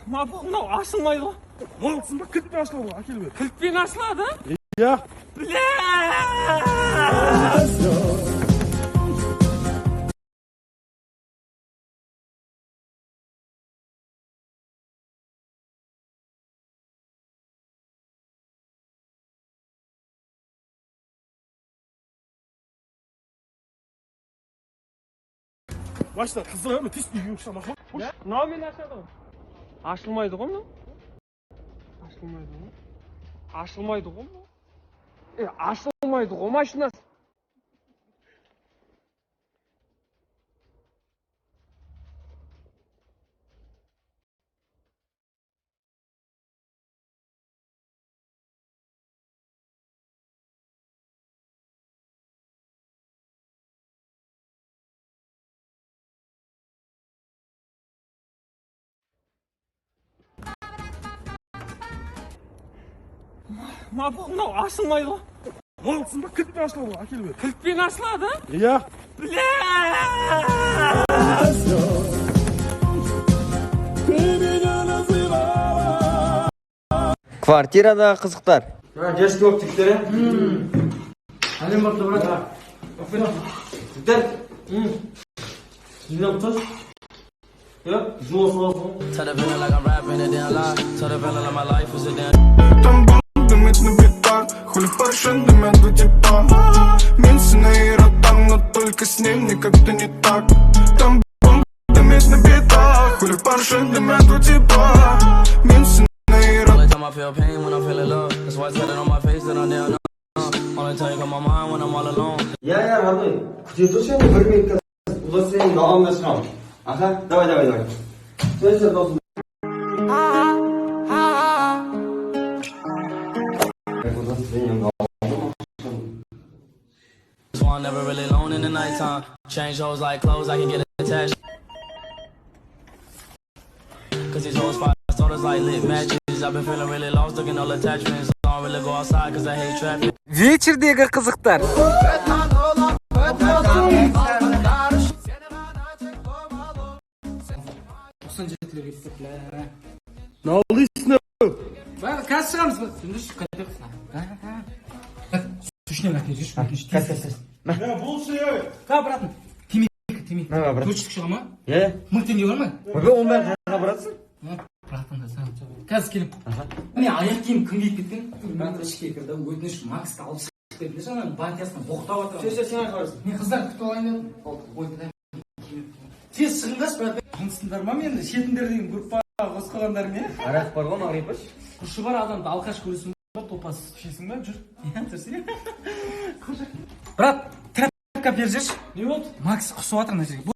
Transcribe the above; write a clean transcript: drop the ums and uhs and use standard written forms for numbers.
Мынау ашылмайды ғой. Болсын ба, кілтпен ашылады ғой, әкеліп еді. Кілтпен ашылады? Иә. Бля! Başla, kızlar mı? Tis bir yoksa bak. Mынаумен ашады ғой. Ашылмайды ғой мынау. Ашылмайды ғой мынау. Ашылмайды ғой машинасы. Мынау ашылмайды ғой. Болсын ба, кілтпен ашылады ғой, әкеліп еді. Кілтпен ашылады? Иә. Бля! Квартирада қызықтар. Жас көп тіктері. Әлем барды брат. Тіктер. Жинап тұр. Жуас оласың. Хули паршенды между типа. Меньше наиротан, но только с ним никак-то не так. Там бомбами на битах. Хули паршенды между типа. Меньше наиротан. I feel pain when I'm feeling love. That's why I said it on my face that I'm down. Only time you come on my mind when I'm all alone. Я, родной, где тут сегодня время, когда сегодня новым начнем. Ага, давай. Все должен. That's why I'm never really alone in the nighttime. Change hoes like clothes, I can get attached. Cause these hoes fight starters like lit matches. I've been feeling really lost, looking all attachments. I don't really go outside cause I hate traffic. Вечердегі қызықтар. Ne oldu isne? Қазір шығамыз. Сушнен әкеліп жүрші. Ya bul şey. Қа, братым. Темекі. Көчтік шыға ма? Е? 1000 теңге бар ма? Бөбе 10 бәрі қайда барасың? Братым да саған. Қазір келіп. Міне аяқ киім кім киіп кеткен? Братым ішке кірді, өтініш Максты алып шығып деді. Жаңағы банкасынан боқтап отыр. Сен айқарасың. Мен қыздар күтіп алайын дедім. Ойында тез шығыңдаршы, брат. Таныстыңдар ма мені? Шетіндер деген группаға қосқаландар ме? Арақ бар ғой, ағайып баш. Күші бар адамды алқаш көресің ба, топас ішесің ба, жүр. Тұрсың. Брат, тряпка бер жүрші. Не болды? Макс құсып жатыр мына жерге.